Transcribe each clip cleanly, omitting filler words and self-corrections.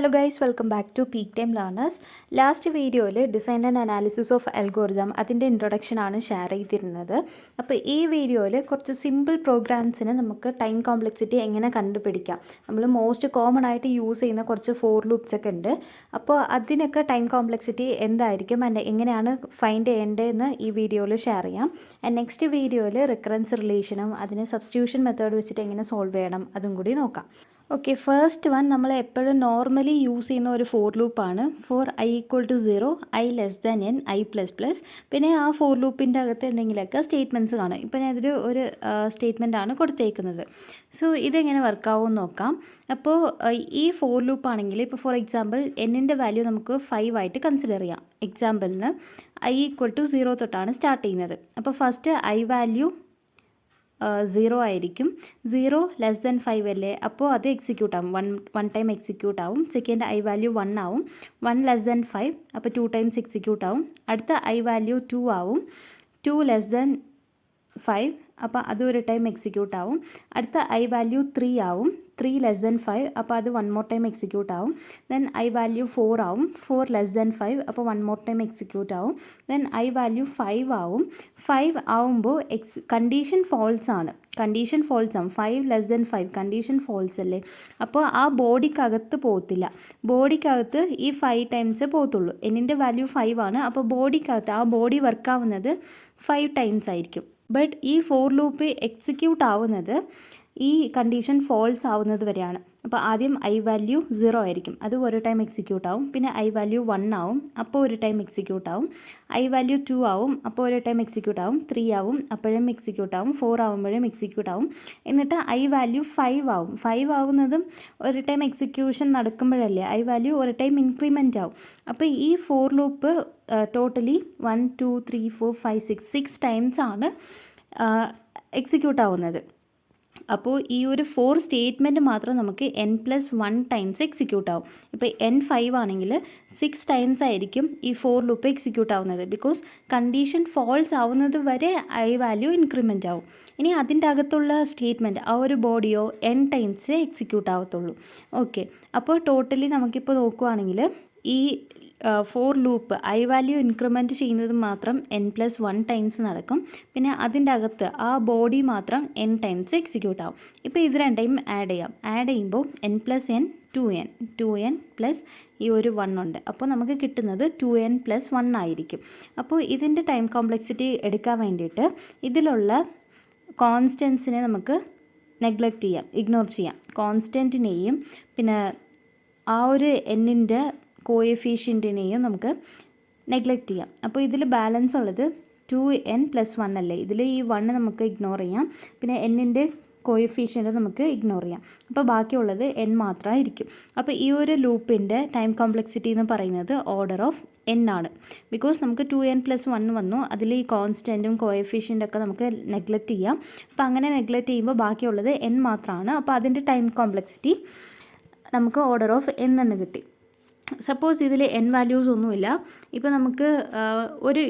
Hello guys, welcome back to peak time learners. Last വീഡിയോയിൽ design and analysis of algorithm അതിൻ്റെ ഇൻട്രൊഡക്ഷനാണ് share ചെയ്തിരുന്നത്. അപ്പോൾ ഈ വീഡിയോയിൽ കുറച്ച് സിമ്പിൾ പ്രോഗ്രാംസിന് നമുക്ക് ടൈം കോംപ്ലക്സിറ്റി എങ്ങനെ കണ്ടുപിടിക്കാം, നമ്മൾ മോസ്റ്റ് കോമൺ ആയിട്ട് യൂസ് ചെയ്യുന്ന കുറച്ച് ഫോർ ലൂപ്സ് ഒക്കെ ഉണ്ട്. അപ്പോൾ അതിനൊക്കെ ടൈം കോംപ്ലക്സിറ്റി എന്തായിരിക്കും ആൻഡ് എങ്ങനെയാണ് ഫൈൻഡ് ചെയ്യേണ്ടതെന്ന് ഈ വീഡിയോയിൽ ഷെയർ ചെയ്യാം. ആൻഡ് നെക്സ്റ്റ് വീഡിയോയിൽ റിക്കറൻസ് റിലേഷനും അതിനെ സബ്സ്റ്റിറ്റ്യൂഷൻ മെത്തേഡ് വെച്ചിട്ട് എങ്ങനെ സോൾവ് ചെയ്യണം അതും കൂടി നോക്കാം. ഓക്കെ, ഫസ്റ്റ് വൺ നമ്മൾ എപ്പോഴും നോർമലി യൂസ് ചെയ്യുന്ന ഒരു ഫോർ ലൂപ്പാണ്. For I equal to 0, I less than N, I plus plus. പിന്നെ ആ ഫോർ ലൂപ്പിൻ്റെ അകത്ത് എന്തെങ്കിലുമൊക്കെ സ്റ്റേറ്റ്മെൻറ്റ്സ് കാണും. ഇപ്പോൾ ഞാനൊരു സ്റ്റേറ്റ്മെൻറ്റാണ് കൊടുത്തേക്കുന്നത്. സോ ഇതെങ്ങനെ വർക്കാവും നോക്കാം. അപ്പോൾ ഈ ഫോർ ലൂപ്പാണെങ്കിൽ ഇപ്പോൾ ഫോർ എക്സാമ്പിൾ എന്നിൻ്റെ വാല്യൂ നമുക്ക് 5 ആയിട്ട് കൺസിഡർ ചെയ്യാം. എക്സാമ്പിളിന് ഐ ഈക്വൽ ടു 0 തൊട്ടാണ് സ്റ്റാർട്ട് ചെയ്യുന്നത്. അപ്പോൾ ഫസ്റ്റ് ഐ വാല്യൂ 0 ആയിരിക്കും. 0 ലെസ് ദാൻ 5 അല്ലേ, അപ്പോൾ അത് എക്സിക്യൂട്ട് ആവും, വൺ ടൈം എക്സിക്യൂട്ട് ആവും. സെക്കൻഡ് ഐ വാല്യൂ 1 ആവും. 1 ലെസ് ദാൻ 5, അപ്പോൾ 2 ടൈംസ് എക്സിക്യൂട്ട് ആവും. അടുത്ത ഐ വാല്യൂ 2 ആവും. 2 ലെസ് ദാൻ 5, അപ്പോൾ അത് ഒരു ടൈം എക്സിക്യൂട്ട് ആവും. അടുത്ത ഐ വാല്യൂ 3 ആവും. 3 ലെസ് ദാൻ 5, അപ്പോൾ അത് വൺ മോർ ടൈം എക്സിക്യൂട്ട് ആവും. ദെൻ ഐ വാല്യൂ 4 ആവും. 4 ലെസ് ദാൻ 5, അപ്പോൾ വൺ മോർ ടൈം എക്സിക്യൂട്ട് ആവും. ദെൻ ഐ വാല്യൂ 5 ആവും. 5 ആവുമ്പോൾ കണ്ടീഷൻ ഫോൾസ് ആണ്. 5 ലെസ് ദാൻ 5 കണ്ടീഷൻ ഫോൾസ് അല്ലേ, അപ്പോൾ ആ ബോഡിക്കകത്ത് പോകത്തില്ല. ബോഡിക്കകത്ത് ഈ 5 ടൈംസേ പോകത്തുള്ളൂ. എന്നിൻ്റെ വാല്യൂ 5 ആണ്, അപ്പോൾ ബോഡിക്കകത്ത് ആ ബോഡി വർക്കാവുന്നത് 5 ടൈംസ് ആയിരിക്കും. ബട്ട് ഈ ഫോർ ലൂപ്പ് എക്സിക്യൂട്ട് ആവുന്നത് ഈ കണ്ടീഷൻ ഫോൾസ് ആവുന്നത് വരെയാണ്. അപ്പോൾ ആദ്യം ഐ വാല്യൂ 0 ആയിരിക്കും, അത് ഒരു ടൈം എക്സിക്യൂട്ട് ആവും. പിന്നെ ഐ വാല്യൂ 1 ആവും, അപ്പോൾ ഒരു ടൈം എക്സിക്യൂട്ട് ആവും. ഐ വാല്യൂ 2 ആവും, അപ്പോൾ ഒരു ടൈം എക്സിക്യൂട്ട് ആവും. 3 ആവും, അപ്പോഴും എക്സിക്യൂട്ട് ആവും. 4 ആവുമ്പോഴും എക്സിക്യൂട്ട് ആവും. എന്നിട്ട് ഐ വാല്യൂ 5 ആവും. 5 ആവുന്നതും ഒരു ടൈം എക്സിക്യൂഷൻ നടക്കുമ്പോഴല്ലേ ഐ വാല്യൂ ഒരു ടൈം ഇൻക്രിമെൻ്റ് ആവും. അപ്പോൾ ഈ ഫോർ ലൂപ്പ് ടോട്ടലി 1 2 3 4 5 6 ടൈംസ് ആണ് എക്സിക്യൂട്ട് ആവുന്നത്. അപ്പോൾ ഈ ഒരു 4 സ്റ്റേറ്റ്മെൻറ്റ് മാത്രം നമുക്ക് n+1 ടൈംസ് എക്സിക്യൂട്ട് ആവും. ഇപ്പോൾ n5 ആണെങ്കിൽ 6 ടൈംസ് ആയിരിക്കും ഈ ഫോർ ലൂപ്പ് എക്സിക്യൂട്ട് ആവുന്നത്. ബിക്കോസ് കണ്ടീഷൻ ഫോൾസ് ആവുന്നത് വരെ ഐ വാല്യൂ ഇൻക്രിമെൻ്റ് ആവും. ഇനി അതിൻ്റെ അകത്തുള്ള സ്റ്റേറ്റ്മെൻറ്റ് ആ ഒരു ബോഡിയോ n ടൈംസ് എക്സിക്യൂട്ട് ആവത്തുള്ളൂ. ഓക്കെ, അപ്പോൾ ടോട്ടലി നമുക്കിപ്പോൾ നോക്കുവാണെങ്കിൽ ഈ four loop I value increment ചെയ്യുന്നത് മാത്രം n+1 ടൈംസ് നടക്കും. പിന്നെ അതിൻ്റെ അകത്ത് ആ ബോഡി മാത്രം n ടൈംസ് എക്സിക്യൂട്ട് ആവും. ഇപ്പോൾ ഇത് രണ്ടും ആഡ് ചെയ്യാം. ആഡ് ചെയ്യുമ്പോൾ n+n 2n പ്ലസ് ഈ ഒരു 1 ഉണ്ട്. അപ്പോൾ നമുക്ക് കിട്ടുന്നത് 2n+1 ആയിരിക്കും. അപ്പോൾ ഇതിൻ്റെ ടൈം കോംപ്ലക്സിറ്റി എടുക്കാൻ വേണ്ടിയിട്ട് ഇതിലുള്ള കോൺസ്റ്റൻസിനെ നമുക്ക് നെഗ്ലക്റ്റ് ചെയ്യാം, ഇഗ്നോർ ചെയ്യാം. കോൺസ്റ്റൻറ്റിനെയും പിന്നെ ആ ഒരു എന്നിൻ്റെ കോഎഫിഷ്യൻറ്റിനെയും നമുക്ക് നെഗ്ലക്റ്റ് ചെയ്യാം. അപ്പോൾ ഇതിൽ ബാലൻസ് ഉള്ളത് 2n+1 അല്ലേ, ഇതിൽ ഈ 1 നമുക്ക് ഇഗ്നോർ ചെയ്യാം. പിന്നെ എന്നിൻ്റെ കോഎഫിഷ്യൻറ്റ് നമുക്ക് ഇഗ്നോർ ചെയ്യാം. അപ്പോൾ ബാക്കിയുള്ളത് n മാത്രമായിരിക്കും. അപ്പോൾ ഈ ഒരു ലൂപ്പിൻ്റെ ടൈം കോംപ്ലക്സിറ്റി എന്ന് പറയുന്നത് ഓർഡർ ഓഫ് n ആണ്. ബിക്കോസ് നമുക്ക് 2n+1 വന്നു, അതിൽ ഈ കോൺസ്റ്റൻറ്റും കോഎഫിഷ്യൻ്റൊക്കെ നമുക്ക് നെഗ്ലക്റ്റ് ചെയ്യാം. അപ്പോൾ അങ്ങനെ നെഗ്ലക്റ്റ് ചെയ്യുമ്പോൾ ബാക്കിയുള്ളത് n മാത്രമാണ്. അപ്പോൾ അതിൻ്റെ ടൈം കോംപ്ലക്സിറ്റി നമുക്ക് ഓർഡർ ഓഫ് n എന്ന് കിട്ടി. സപ്പോസ് ഇതിൽ n വാല്യൂസ് ഒന്നുമില്ല, ഇപ്പോൾ നമുക്ക്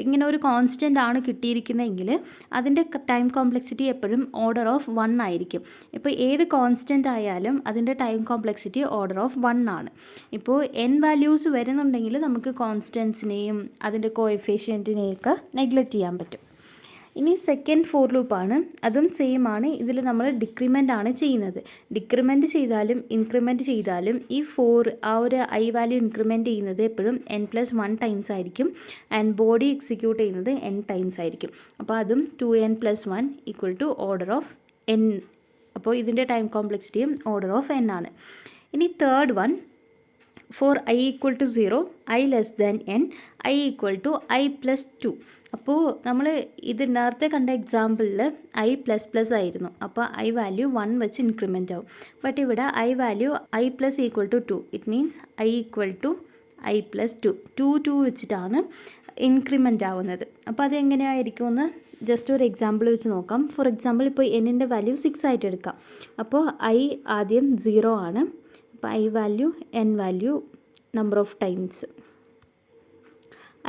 ഇങ്ങനെ ഒരു കോൺസ്റ്റൻ്റ് ആണ് കിട്ടിയിരിക്കുന്നതെങ്കിൽ അതിൻ്റെ ടൈം കോംപ്ലക്സിറ്റി എപ്പോഴും ഓർഡർ ഓഫ് 1 ആയിരിക്കും. ഇപ്പോൾ ഏത് കോൺസ്റ്റൻ്റ് ആയാലും അതിൻ്റെ ടൈം കോംപ്ലക്സിറ്റി ഓർഡർ ഓഫ് 1 ആണ്. ഇപ്പോൾ n വാല്യൂസ് വരുന്നുണ്ടെങ്കിൽ നമുക്ക് കോൺസ്റ്റൻസിനെയും അതിൻ്റെ കോഎഫിഷ്യൻറ്റിനെയൊക്കെ നെഗ്ലക്റ്റ് ചെയ്യാൻ പറ്റും. ഇനി സെക്കൻഡ് ഫോർ ലൂപ്പാണ്, അതും സെയിം ആണ്. ഇതിൽ നമ്മൾ ഡിക്രിമെൻ്റ് ആണ് ചെയ്യുന്നത്. ഡിക്രിമെൻ്റ് ചെയ്താലും ഇൻക്രിമെൻ്റ് ചെയ്താലും ഈ ആ ഒരു ഐ വാല്യൂ ഇൻക്രിമെൻ്റ് ചെയ്യുന്നത് എപ്പോഴും n+1 ടൈംസ് ആയിരിക്കും. ആൻഡ് ബോഡി എക്സിക്യൂട്ട് ചെയ്യുന്നത് n ടൈംസ് ആയിരിക്കും. അപ്പോൾ അതും 2n+1 equal to order of n. അപ്പോൾ ഇതിൻ്റെ ടൈം കോംപ്ലക്സിറ്റിയും ഓർഡർ ഓഫ് n ആണ്. ഇനി third one, for I equal to 0, I less than n, i equal to i+2. അപ്പോൾ നമ്മൾ ഇത് നേരത്തെ കണ്ട എക്സാമ്പിളിൽ i++ ആയിരുന്നു. അപ്പോൾ ഐ വാല്യൂ 1 വെച്ച് ഇൻക്രിമെൻ്റ് ആവും. ബട്ട് ഇവിടെ i value i+=2. It means i equal to i+2. 2 വെച്ചിട്ടാണ് ഇൻക്രിമെൻ്റ് ആവുന്നത്. അപ്പോൾ അതെങ്ങനെയായിരിക്കും എന്ന് ജസ്റ്റ് ഒരു എക്സാമ്പിൾ വെച്ച് നോക്കാം. ഫോർ എക്സാമ്പിൾ ഇപ്പോൾ എന്നിൻ്റെ വാല്യൂ 6 ആയിട്ട് എടുക്കാം. അപ്പോൾ ഐ ആദ്യം 0 ആണ്. അപ്പോൾ i value n value number of times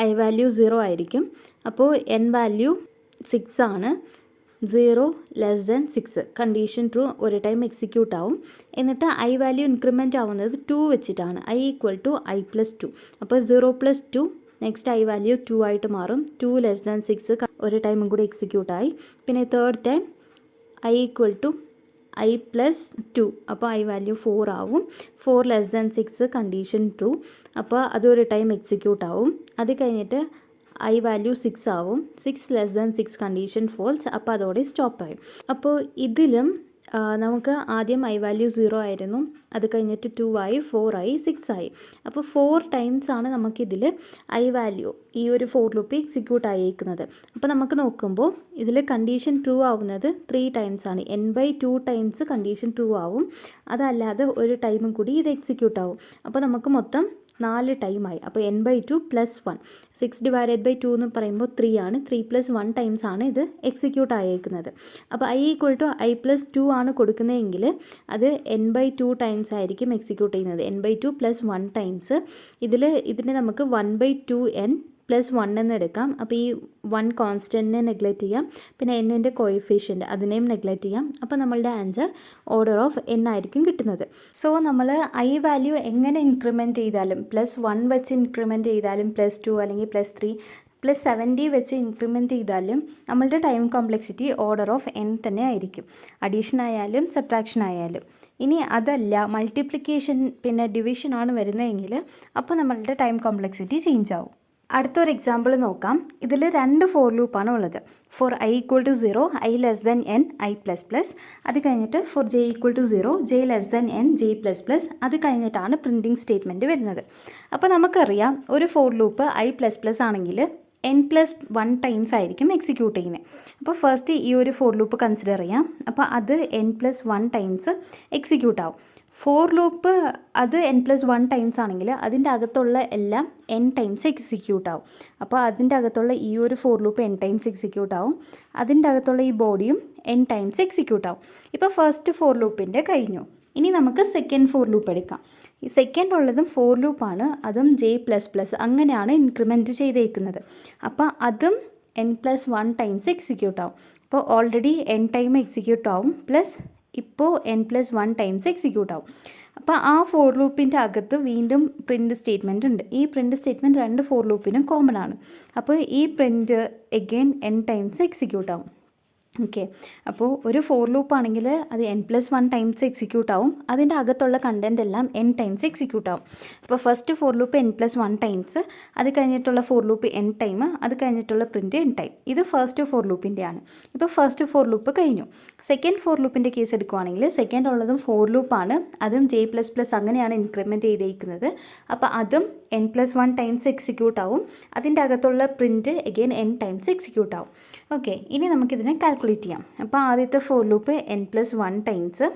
i value 0 ആയിരിക്കും. അപ്പോൾ n വാല്യൂ 6 ആണ്. 0 ലെസ് ദാൻ 6 കണ്ടീഷൻ ട്രൂ ഒരു ടൈം എക്സിക്യൂട്ട് ആവും. എന്നിട്ട് ഐ വാല്യൂ ഇൻക്രിമെൻ്റ് ആവുന്നത് 2 വെച്ചിട്ടാണ്. I equal to i plus 2. അപ്പോൾ 0 പ്ലസ് 2 നെക്സ്റ്റ് ഐ വാല്യൂ 2 ആയിട്ട് മാറും. 2 ലെസ് ദാൻ 6 ഒരു ടൈമും കൂടി എക്സിക്യൂട്ടായി. പിന്നെ third time i equal to i plus 2, അപ്പോൾ ഐ വാല്യൂ 4 ആവും. 4 ലെസ് ദാൻ 6 കണ്ടീഷൻ ട്രൂ, അപ്പോൾ അതൊരു ടൈം എക്സിക്യൂട്ട് ആവും. അത് കഴിഞ്ഞിട്ട് ഐ വാല്യൂ 6 ആവും. 6 ലെസ് ദാൻ 6 കണ്ടീഷൻ ഫോൾസ്, അപ്പോൾ അതോടെ സ്റ്റോപ്പ് ആയി. അപ്പോൾ ഇതിലും നമുക്ക് ആദ്യം ഐ വാല്യൂ 0 ആയിരുന്നു, അത് കഴിഞ്ഞിട്ട് 2 ആയി, 4 ആയി, 6 ആയി. അപ്പോൾ 4 ടൈംസ് ആണ് നമുക്കിതിൽ ഐ വാല്യൂ ഈ ഒരു ഫോർ ലൂപ്പ് എക്സിക്യൂട്ട് ആയിരിക്കുന്നത്. അപ്പോൾ നമുക്ക് നോക്കുമ്പോൾ ഇതിൽ കണ്ടീഷൻ ട്രൂ ആവുന്നത് 3 ടൈംസ് ആണ്. n/2 ടൈംസ് കണ്ടീഷൻ ട്രൂ ആവും. അതല്ലാതെ ഒരു ടൈമും കൂടി ഇത് എക്സിക്യൂട്ട് ആവും. അപ്പോൾ നമുക്ക് മൊത്തം 4 ടൈമായി. അപ്പോൾ n/2 + 1, 6/2 എന്ന് പറയുമ്പോൾ 3 ആണ്. 3 + 1 ടൈംസ് ആണ് ഇത് എക്സിക്യൂട്ട് ആയേക്കുന്നത്. അപ്പോൾ i equal to i plus 2 ആണ് കൊടുക്കുന്നതെങ്കിൽ അത് n/2 ടൈംസ് ആയിരിക്കും എക്സിക്യൂട്ട് ചെയ്യുന്നത്. n/2 + 1 times. ഇതിനെ നമുക്ക് 1/2n + 1 എന്ന് എടുക്കാം. അപ്പോൾ ഈ 1 കോൺസ്റ്റൻറ്റിനെ നെഗ്ലക്റ്റ് ചെയ്യാം. പിന്നെ എന്നിൻ്റെ കോയിഫിഷ്യൻറ്റ് അതിനെയും നെഗ്ലക്റ്റ് ചെയ്യാം. അപ്പോൾ നമ്മളുടെ ആൻസർ ഓർഡർ ഓഫ് n ആയിരിക്കും കിട്ടുന്നത്. സോ നമ്മൾ ഐ വാല്യൂ എങ്ങനെ ഇൻക്രിമെൻറ്റ് ചെയ്താലും +1 വെച്ച് ഇൻക്രിമെൻറ്റ് ചെയ്താലും +2 അല്ലെങ്കിൽ +3 +70 വെച്ച് ഇൻക്രിമെൻറ്റ് ചെയ്താലും നമ്മളുടെ time complexity order of n തന്നെ ആയിരിക്കും, അഡീഷൻ ആയാലും സബ്ട്രാക്ഷൻ ആയാലും. ഇനി അതല്ല മൾട്ടിപ്ലിക്കേഷൻ പിന്നെ ഡിവിഷൻ ആണ് വരുന്നതെങ്കിൽ അപ്പോൾ നമ്മളുടെ ടൈം കോംപ്ലക്സിറ്റി ചേഞ്ച് ആവും. അടുത്തൊരു എക്സാമ്പിൾ നോക്കാം. ഇതിൽ 2 ഫോർ ലൂപ്പാണ് ഉള്ളത്. For I equal to 0 I less than n i plus plus, അത് കഴിഞ്ഞിട്ട് for J equal to 0 J less than n j plus plus, അത് കഴിഞ്ഞിട്ടാണ് പ്രിൻറ്റിംഗ് സ്റ്റേറ്റ്മെൻറ്റ് വരുന്നത്. അപ്പോൾ നമുക്കറിയാം ഒരു for loop i plus plus ആണെങ്കിൽ n+1 ടൈംസ് ആയിരിക്കും എക്സിക്യൂട്ട് ചെയ്യുന്നത്. അപ്പോൾ ഫസ്റ്റ് ഈ ഒരു ഫോർ ലൂപ്പ് കൺസിഡർ ചെയ്യാം. അപ്പോൾ അത് n+1 ടൈംസ് എക്സിക്യൂട്ട് ആവും. ഫോർ ലൂപ്പ് അത് n+1 ടൈംസ് ആണെങ്കിൽ അതിൻ്റെ അകത്തുള്ള എല്ലാം n ടൈംസ് എക്സിക്യൂട്ട് ആവും. അപ്പോൾ അതിൻ്റെ അകത്തുള്ള ഈ ഒരു for loop n times execute ആവും. അതിൻ്റെ അകത്തുള്ള ഈ ബോഡിയും n ടൈംസ് എക്സിക്യൂട്ട് ആവും. ഇപ്പോൾ ഫസ്റ്റ് ഫോർ ലൂപ്പിൻ്റെ കഴിഞ്ഞു. ഇനി നമുക്ക് സെക്കൻഡ് ഫോർ ലൂപ്പ് എടുക്കാം. ഈ സെക്കൻഡ് ഉള്ളതും ഫോർ ലൂപ്പാണ്, അതും J++, അങ്ങനെയാണ് ഇൻക്രിമെൻറ്റ് ചെയ്തേക്കുന്നത്. അപ്പോൾ അതും n+1 ടൈംസ് എക്സിക്യൂട്ട് ആവും. അപ്പോൾ ഓൾറെഡി n ടൈം എക്സിക്യൂട്ട് ആവും, പ്ലസ് ഇപ്പോൾ n+1 ടൈംസ് എക്സിക്യൂട്ട് ആവും. അപ്പോൾ ആ ഫോർ ലൂപ്പിൻ്റെ അകത്ത് വീണ്ടും പ്രിൻറ്റ് സ്റ്റേറ്റ്മെൻറ്റ് ഉണ്ട്. ഈ പ്രിൻറ്റ് സ്റ്റേറ്റ്മെൻറ്റ് 2 ഫോർ ലൂപ്പിനും കോമൺ ആണ്. അപ്പോൾ ഈ print again n times execute ആവും. ഓക്കെ, അപ്പോൾ ഒരു ഫോർ ലൂപ്പ് ആണെങ്കിൽ അത് n+1 ടൈംസ് എക്സിക്യൂട്ട് ആവും. അതിൻ്റെ അകത്തുള്ള കണ്ടൻറ് എല്ലാം n ടൈംസ് എക്സിക്യൂട്ട് ആവും. അപ്പോൾ first for loop n+1 times, അത് കഴിഞ്ഞിട്ടുള്ള ഫോർ ലൂപ്പ് n ടൈം, അത് കഴിഞ്ഞിട്ടുള്ള പ്രിൻറ്റ് n ടൈം. ഇത് ഫസ്റ്റ് ഫോർ ലൂപ്പിൻ്റെ ആണ്. ഇപ്പോൾ ഫസ്റ്റ് ഫോർ ലൂപ്പ് കഴിഞ്ഞു. സെക്കൻഡ് ഫോർ ലൂപ്പിൻ്റെ കേസ് എടുക്കുവാണെങ്കിൽ സെക്കൻഡ് ഉള്ളതും ഫോർ ലൂപ്പാണ്, അതും J++, അങ്ങനെയാണ് ഇൻക്രിമെൻറ്റ് ചെയ്തേക്കുന്നത്. അപ്പോൾ അതും n+1 ടൈംസ് എക്സിക്യൂട്ട് ആവും. അതിൻ്റെ അകത്തുള്ള print again n times execute ആവും. ഓക്കെ, ഇനി നമുക്കിതിനെ കാൽക്കുലേറ്റ് ചെയ്യാം. അപ്പോൾ ആദ്യത്തെ for loop n+1 times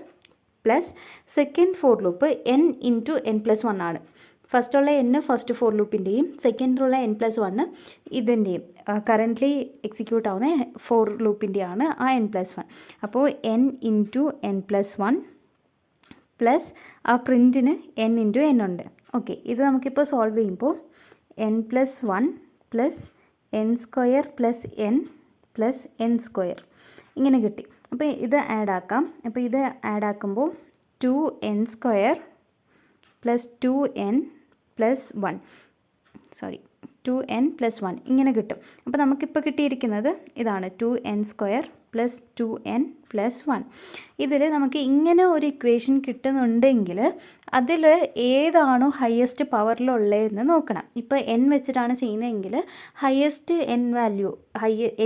plus second for loop n × n+1 ആണ്. ഫസ്റ്റുള്ള n ഫസ്റ്റ് ഫോർ ലൂപ്പിൻ്റെയും സെക്കൻഡിലുള്ള n+1 ഇതിൻ്റെയും കറൻ്റ്ലി എക്സിക്യൂട്ട് ആവുന്ന ഫോർ ലൂപ്പിൻ്റെയാണ് ആ n+1. അപ്പോൾ n × n+1 പ്ലസ് ആ പ്രിൻറ്റിന് n × n ഉണ്ട്. ഓക്കെ, ഇത് നമുക്കിപ്പോൾ സോൾവ് ചെയ്യുമ്പോൾ n+1 plus n² plus n plus n² ഇങ്ങനെ കിട്ടി. അപ്പോൾ ഇത് ആഡ് ആക്കാം. അപ്പോൾ ഇത് ആഡ് ആക്കുമ്പോൾ 2n² plus 2n plus 1 2n plus 1 ഇങ്ങനെ കിട്ടും. അപ്പോൾ നമുക്കിപ്പോൾ കിട്ടിയിരിക്കുന്നത് ഇതാണ് 2n² പ്ലസ് 2n പ്ലസ് 1. ഇതിൽ നമുക്ക് ഇങ്ങനെ ഒരു ഇക്വേഷൻ കിട്ടുന്നുണ്ടെങ്കിൽ അതിൽ ഏതാണോ ഹയസ്റ്റ് പവറിലുള്ളതെന്ന് നോക്കണം. ഇപ്പോൾ n വെച്ചിട്ടാണ് ചെയ്യുന്നതെങ്കിൽ ഹയസ്റ്റ് n വാല്യൂ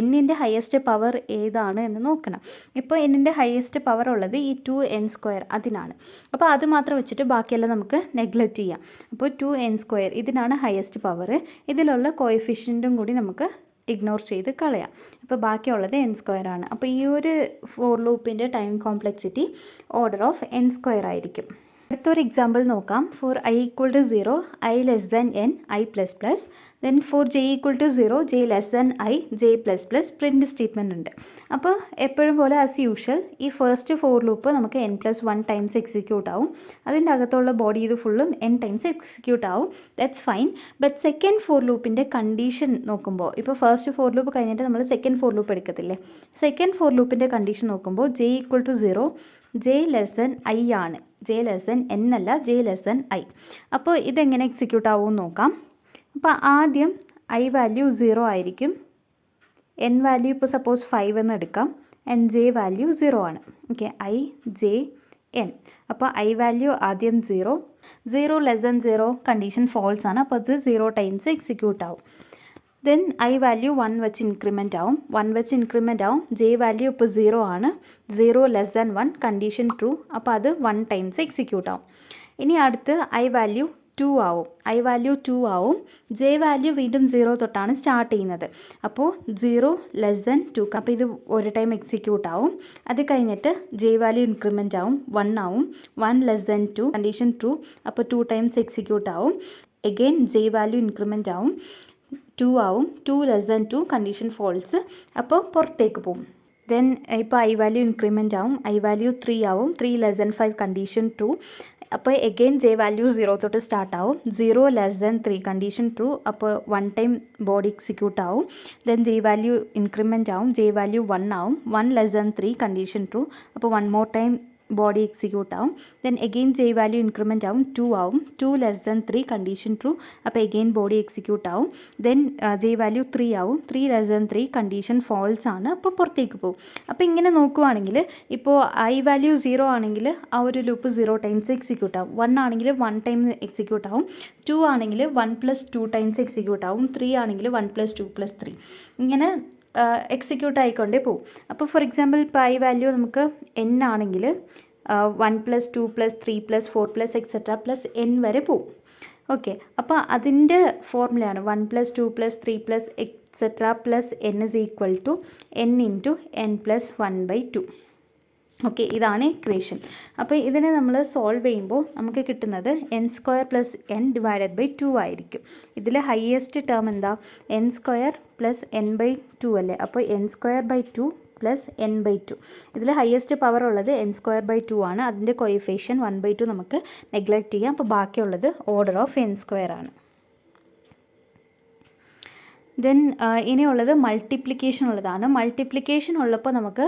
എന്നിൻ്റെ ഹയസ്റ്റ് പവർ ഏതാണ് എന്ന് നോക്കണം. ഇപ്പോൾ എന്നിൻ്റെ ഹയസ്റ്റ് പവർ ഉള്ളത് ഈ 2n² അതിനാണ്. അപ്പോൾ അത് മാത്രം വെച്ചിട്ട് ബാക്കിയെല്ലാം നമുക്ക് നെഗ്ലക്റ്റ് ചെയ്യാം. അപ്പോൾ 2n² ഇതിനാണ് ഹയസ്റ്റ് പവർ. ഇതിലുള്ള കോഎഫിഷ്യൻറ്റും കൂടി നമുക്ക് ഇഗ്നോർ ചെയ്ത് കളയാം. അപ്പോൾ ബാക്കിയുള്ളത് n² ആണ്. അപ്പോൾ ഈ ഒരു ഫോർ ലൂപ്പിൻ്റെ time complexity order of n² ആയിരിക്കും. അടുത്തൊരു എക്സാമ്പിൾ നോക്കാം. For I equal to 0 I less than N I plus plus. Then for J equal to 0 J less than I J plus plus print statement ഉണ്ട്. അപ്പോൾ എപ്പോഴും പോലെ as usual ഈ first for loop നമുക്ക് n plus 1 times execute ആവും. അതിൻ്റെ അകത്തുള്ള body ഇത് ഫുള്ളും n ടൈംസ് എക്സിക്യൂട്ട് ആവും. That's fine. But second for ലൂപ്പിൻ്റെ കണ്ടീഷൻ നോക്കുമ്പോൾ, ഇപ്പോൾ ഫസ്റ്റ് ഫോർ ലൂപ്പ് കഴിഞ്ഞിട്ട് നമ്മൾ സെക്കൻഡ് ഫോർ ലൂപ്പ് എടുക്കത്തില്ലേ, സെക്കൻഡ് ഫോർ ലൂപ്പിൻ്റെ കണ്ടീഷൻ നോക്കുമ്പോൾ J equal to 0 J less than I ആണ്. ജെ ലെസ് ദാൻ എൻ അല്ല, ജെ ലെസ് ദാൻ ഐ. അപ്പോൾ ഇതെങ്ങനെ എക്സിക്യൂട്ട് ആവുമെന്ന് നോക്കാം. അപ്പോൾ ആദ്യം ഐ വാല്യൂ 0 ആയിരിക്കും, എൻ വാല്യൂ ഇപ്പോൾ സപ്പോസ് 5 എന്ന് എടുക്കാം, ആൻഡ് ജെ വാല്യൂ 0 ആണ്. Okay, I J N. അപ്പോൾ ഐ വാല്യൂ ആദ്യം 0 ലെസ് ദാൻ 0 കണ്ടീഷൻ ഫോൾസ് ആണ്. അപ്പോൾ അത് 0 ടൈംസ് എക്സിക്യൂട്ട് ആവും. ദെൻ ഐ വാല്യൂ 1 വെച്ച് ഇൻക്രിമെൻ്റ് ആവും, 1 വെച്ച് ഇൻക്രിമെൻ്റ് ആവും. ജെ വാല്യൂ ഇപ്പോൾ 0 ആണ്, 0 ലെസ് ദാൻ 1 കണ്ടീഷൻ ട്രൂ. അപ്പോൾ അത് 1 ടൈംസ് എക്സിക്യൂട്ട് ആവും. ഇനി അടുത്ത് ഐ വാല്യൂ 2 ആവും, ഐ വാല്യൂ 2 ആവും. ജെ വാല്യൂ വീണ്ടും 0 തൊട്ടാണ് സ്റ്റാർട്ട് ചെയ്യുന്നത്. അപ്പോൾ 0 ലെസ് ദാൻ 2, അപ്പോൾ ഇത് ഒരു ടൈം എക്സിക്യൂട്ട് ആവും. അത് കഴിഞ്ഞിട്ട് ജെ വാല്യൂ ഇൻക്രിമെൻ്റ് ആവും, 1 ആവും. 1 ലെസ് ദാൻ 2 കണ്ടീഷൻ ട്രൂ, അപ്പോൾ 2 ടൈംസ് എക്സിക്യൂട്ട് ആവും. എഗെയിൻ ജെ വാല്യൂ ഇൻക്രിമെൻ്റ് ആവും, 2 ആവും. 2 ലെസ് ദാൻ 2 കണ്ടീഷൻ ഫോൾസ്, അപ്പോൾ പുറത്തേക്ക് പോകും. ദെൻ ഇപ്പോൾ ഐ വാല്യൂ ഇൻക്രിമെൻ്റ് ആവും, ഐ വാല്യൂ 3 ആവും. 3 ലെസ് ദാൻ 5 കണ്ടീഷൻ ട്രൂ. അപ്പോൾ എഗെയിൻ ജെ വാല്യൂ 0 തൊട്ട് സ്റ്റാർട്ട് ആവും, 0 ലെസ് ദാൻ 3 കണ്ടീഷൻ ട്രൂ. അപ്പോൾ 1 ടൈം ബോഡി എക്സിക്യൂട്ട് ആവും. ദെൻ ജെ വാല്യൂ ഇൻക്രിമെൻ്റ് ആവും, ജെ വാല്യൂ 1 ആവും. 1 ലെസ് ദാൻ 3 കണ്ടീഷൻ ട്രൂ. അപ്പോൾ 1 മോർ ടൈം ബോഡി എക്സിക്യൂട്ട് ആവും. Then again J value increment ആവും, 2 ആവും. 2 ലെസ് ദാൻ 3 കണ്ടീഷൻ ട്രൂ. അപ്പോൾ എഗെയിൻ ബോഡി എക്സിക്യൂട്ട് ആവും. ദെൻ ജെ വാല്യൂ 3 ആവും. 3 ലെസ് ദാൻ 3 കണ്ടീഷൻ ഫോൾസ് ആണ്, അപ്പോൾ പുറത്തേക്ക് പോകും. അപ്പോൾ ഇങ്ങനെ നോക്കുവാണെങ്കിൽ ഇപ്പോൾ ഐ വാല്യൂ 0 ആണെങ്കിൽ ആ ഒരു ലൂപ്പ് 0 ടൈംസ് എക്സിക്യൂട്ട് ആവും. 1 ആണെങ്കിൽ 1 ടൈം എക്സിക്യൂട്ട് ആവും. 2 ആണെങ്കിൽ 1 പ്ലസ് 2 ടൈംസ് എക്സിക്യൂട്ട് ആവും. 3 ആണെങ്കിൽ 1 പ്ലസ് 2 പ്ലസ് 3 ഇങ്ങനെ എക്സിക്യൂട്ട് ആയിക്കൊണ്ടേ പോകും. അപ്പോൾ ഫോർ എക്സാമ്പിൾ ഇപ്പോൾ ഐ വാല്യൂ നമുക്ക് എൻ ആണെങ്കിൽ 1 plus 2 plus 3 plus 4 plus etcetera plus N വരെ പോവും. ഓക്കെ, അപ്പോൾ അതിൻ്റെ ഫോർമുലയാണ് 1 plus 2 plus 3 plus etcetera plus N is equal to N into N plus 1/2. Okay, ഇതാണ് ഇക്വേഷൻ. അപ്പോൾ ഇതിനെ നമ്മൾ സോൾവ് ചെയ്യുമ്പോൾ നമുക്ക് കിട്ടുന്നത് N square plus N divided by 2 ആയിരിക്കും. ഇതിൽ ഹയസ്റ്റ് ടേം എന്താ, N square plus N by 2 അല്ലേ. അപ്പോൾ N square by 2 plus N by 2. ഇതിൽ ഹയസ്റ്റ് പവർ ഉള്ളത് എൻ സ്ക്വയർ ബൈ 2 ആണ്. അതിൻ്റെ കോയിഫിഷ്യൻ 1/2 നമുക്ക് നെഗ്ലക്റ്റ് ചെയ്യാം. അപ്പോൾ ബാക്കിയുള്ളത് ഓർഡർ ഓഫ് എൻ സ്ക്വയർ ആണ്. ദെൻ ഇനിയുള്ളത് മൾട്ടിപ്ലിക്കേഷൻ ഉള്ളതാണ്. മൾട്ടിപ്ലിക്കേഷൻ ഉള്ളപ്പോൾ നമുക്ക്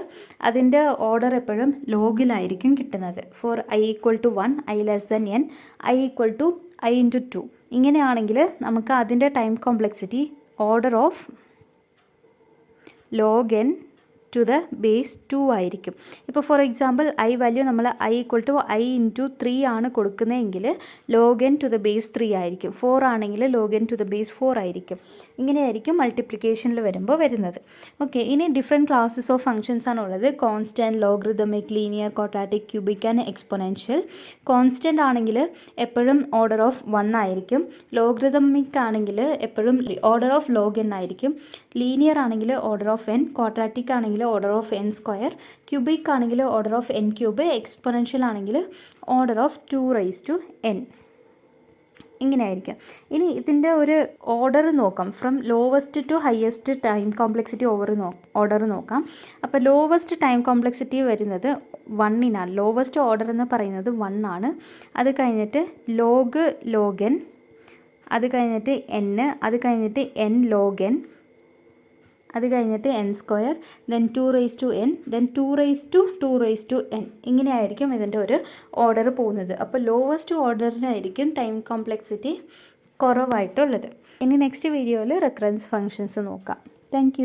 അതിൻ്റെ ഓർഡർ എപ്പോഴും ലോഗിലായിരിക്കും കിട്ടുന്നത്. For I equal to 1 I less than N I equal to I into 2. ഇങ്ങനെയാണെങ്കിൽ നമുക്ക് അതിൻ്റെ time complexity order of log N to the base 2 ആയിരിക്കും. ഇപ്പോൾ ഫോർ എക്സാമ്പിൾ ഐ വാല്യൂ നമ്മൾ I equal to I into 3 ആണ് കൊടുക്കുന്നതെങ്കിൽ log N to the base 3 ആയിരിക്കും. 4 ആണെങ്കിൽ log N to the base 4 ആയിരിക്കും. ഇങ്ങനെയായിരിക്കും മൾട്ടിപ്ലിക്കേഷനിൽ വരുമ്പോൾ വരുന്നത്. ഓക്കെ, ഇനി ഡിഫറെൻറ്റ് ക്ലാസ്സസ് ഓഫ് ഫങ്ഷൻസ് ആണ് ഉള്ളത്. Constant, logarithmic, linear, quadratic, cubic and exponential. Constant ആണെങ്കിൽ എപ്പോഴും ഓർഡർ ഓഫ് 1 ആയിരിക്കും. ലോഗറിതമിക് ആണെങ്കിൽ എപ്പോഴും ഓർഡർ ഓഫ് ലോഗ് എൻ ആയിരിക്കും. ലീനിയർ ആണെങ്കിൽ ഓർഡർ ഓഫ് എൻ. ക്വാഡ്രാറ്റിക് ആണെങ്കിൽ order of N square. Cubic ആണെങ്കിൽ order of N cube. Exponential ആണെങ്കിൽ ഓർഡർ ഓഫ് 2n. ഇങ്ങനെ ആയിരിക്കും. ഇനി ഇതിൻ്റെ ഒരു ഓർഡർ നോക്കാം. From lowest to highest time complexity order നോക്കാം. അപ്പോൾ ലോവസ്റ്റ് ടൈം കോംപ്ലക്സിറ്റി വരുന്നത് 1 ലോവസ്റ്റ് ഓർഡർ എന്ന് പറയുന്നത് 1 ആണ്. അത് കഴിഞ്ഞിട്ട് ലോഗ് എൻ, അത് കഴിഞ്ഞിട്ട് എൻ, അത് കഴിഞ്ഞിട്ട് എൻ ലോഗ് എൻ, അത് കഴിഞ്ഞിട്ട് N square, then 2n, then 2n. ഇങ്ങനെയായിരിക്കും ഇതിൻ്റെ ഒരു ഓർഡർ പോകുന്നത്. അപ്പോൾ ലോവസ്റ്റ് ഓർഡറിനായിരിക്കും ടൈം കോംപ്ലക്സിറ്റി കുറവായിട്ടുള്ളത്. ഇനി നെക്സ്റ്റ് വീഡിയോയിൽ റെക്കറൻസ് ഫങ്ഷൻസ് നോക്കാം. താങ്ക്